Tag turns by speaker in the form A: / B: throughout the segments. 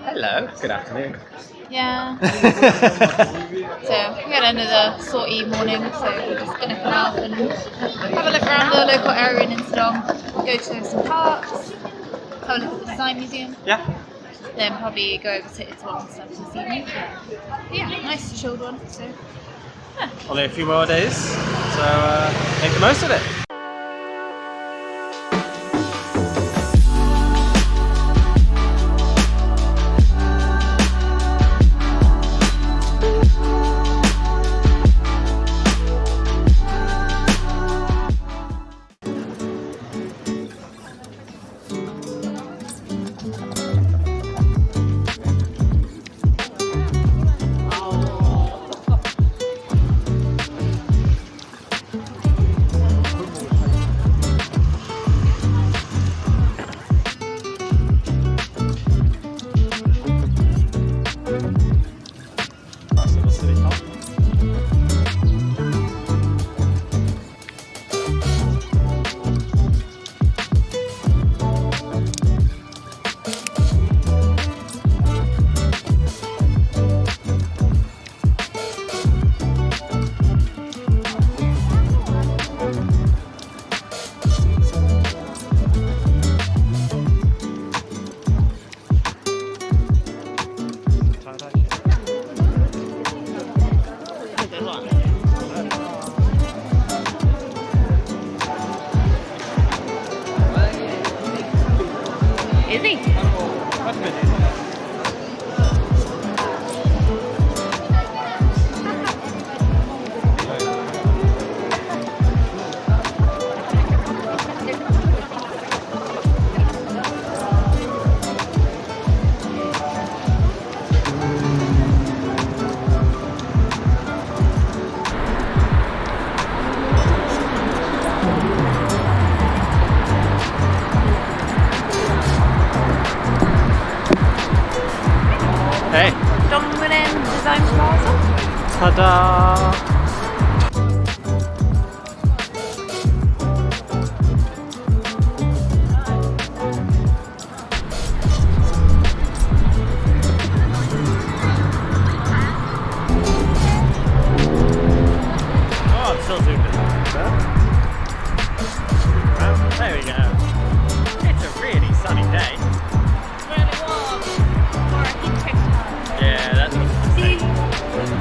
A: Hello, good afternoon.
B: Yeah. So we had another sorty morning, so we're just gonna come out and have a look around the local area in Insterdong, go to some parks, have a look at the design museum,
A: Yeah.
B: then probably go over to Itaewon and stuff this evening. But yeah, nice chilled one. So yeah.
A: Only a few more days, so make the most of it.
B: Is he?
A: Hey.
B: Dongdaemun Design Plaza.
A: Ta-da! Oh, I'm still zoomed in. Well, there we go. It's a really sunny day.
B: Really warm. Or a heat check time.
A: Yeah, that's what I'm saying. Yeah.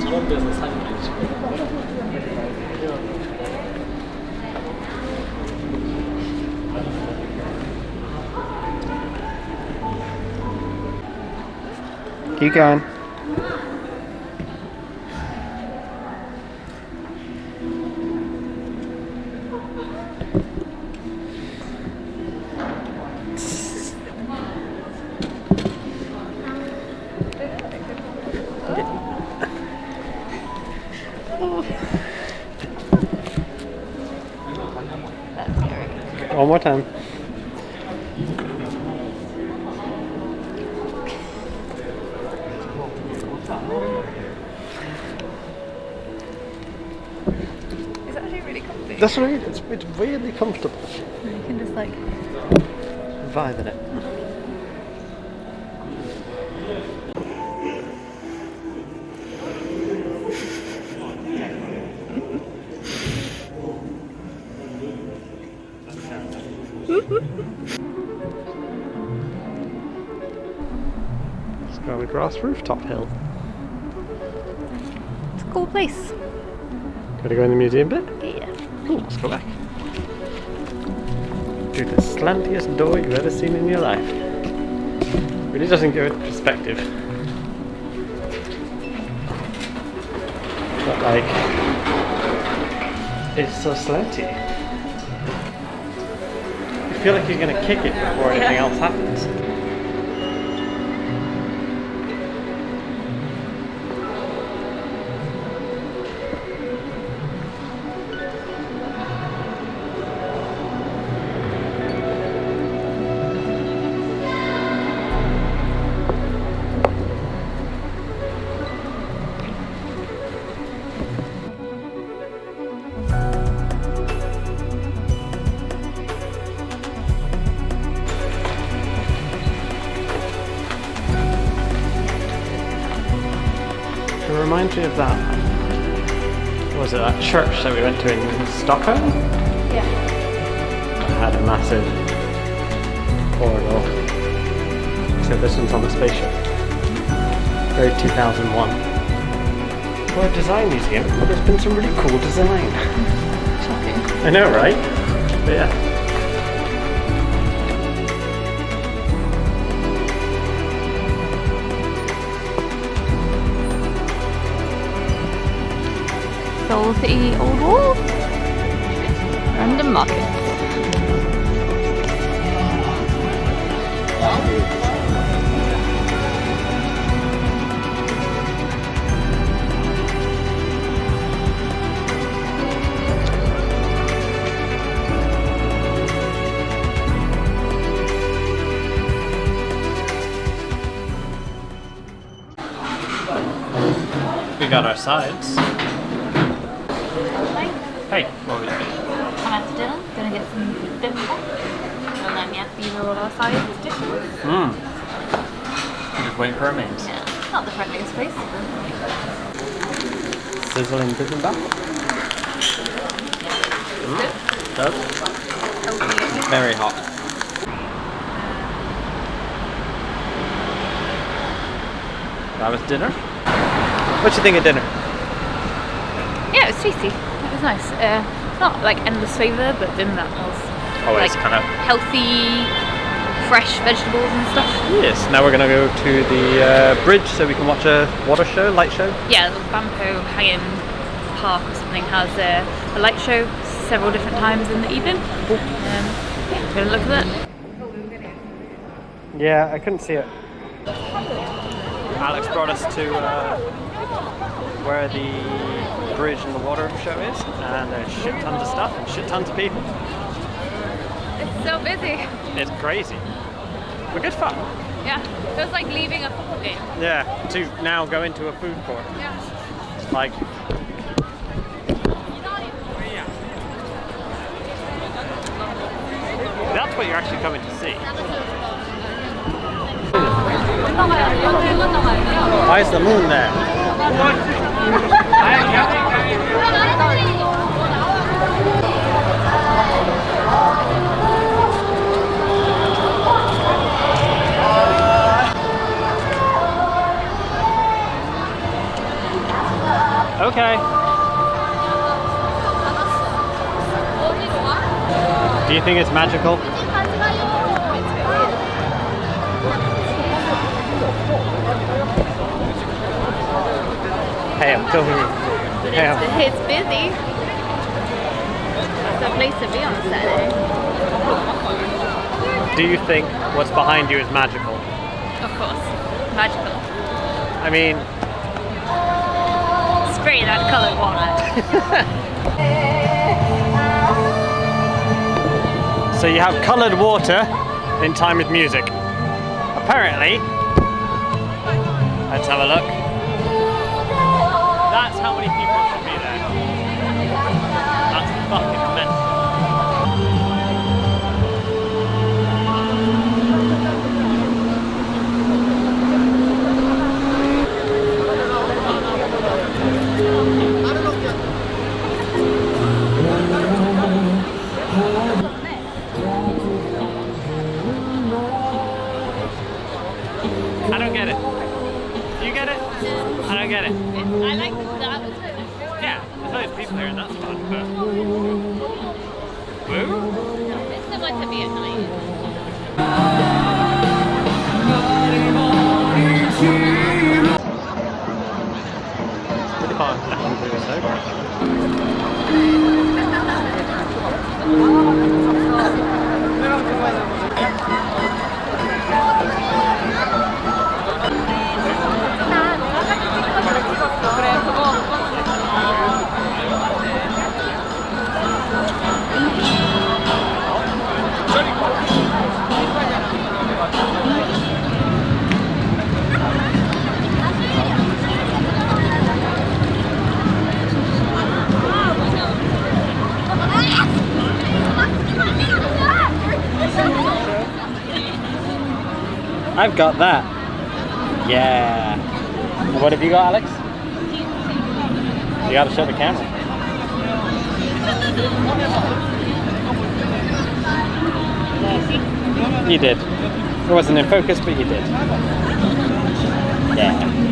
A: 저런 데서 사진 많이 찍어요. Keep going. One more time.
B: It's actually really comfy.
A: That's right. It's really comfortable.
B: You can just like
A: vibe in it. Let's go on the grass rooftop hill.
B: It's a cool place.
A: Gotta go in the museum bit?
B: Yeah.
A: Cool, let's go back. Through the slantiest door you've ever seen in your life. Really doesn't give it perspective. But like, it's so slanty. You feel like you're gonna kick it before anything else happens. It reminds me of that. What was it, that church that we went to in Stockholm?
B: Yeah.
A: It had a massive corridor. So this one's on the spaceship. Very 2001. For a design museum, there's been some really cool design.
B: Shocking.
A: I know, right? But yeah.
B: Soul City Old Wall. Random Market.
A: We got our sides. Hey, what are we doing?
B: I'm at dinner, gonna get some Banpo. And then yeah, these are all our side dishes.
A: Mmm. Just waiting for our mains.
B: Yeah, not the friendliest place.
A: Sizzling bibimbap.
B: Good.
A: Does?
B: Healthy.
A: Very hot. That was dinner. What do you think of dinner?
B: Yeah, it was tasty. It was nice. Not like endless flavour, but then that was
A: Always
B: like
A: kind of
B: healthy, fresh vegetables and stuff.
A: Yes, now we're going to go to the bridge so we can watch a water show, light show.
B: Yeah, the Banpo Hanging Park or something has a light show several different times in the evening. Yeah, we're gonna look at that.
A: Yeah, I couldn't see it. Alex brought us to where the bridge and the water show is, and there's shit tons of stuff and shit tons of people.
B: It's so busy.
A: It's crazy. But good fun.
B: Yeah, it was like leaving a football game.
A: Yeah, to now go into a food court.
B: Yeah.
A: Like, that's what you're actually coming to see. Why is the moon there? Okay. Do you think it's magical? Hey, I'm filming you. Hey,
B: It's busy. That's a place to be on a Saturday.
A: do you think what's behind you is magical?
B: Of course. Magical.
A: I mean,
B: Spray that coloured water.
A: so you have coloured water in time with music. Apparently, let's have a look. That's how many people should be there. That's fucking mental.
C: get it.
B: I like that.
C: Yeah, there's loads of people here and that's fun, but... Woo?
B: It's similar to me at night.
A: Really fun down to the sofa. I've got that. Yeah. And what have you got, Alex? You gotta show the camera. You did. It wasn't in focus, but you did. Yeah.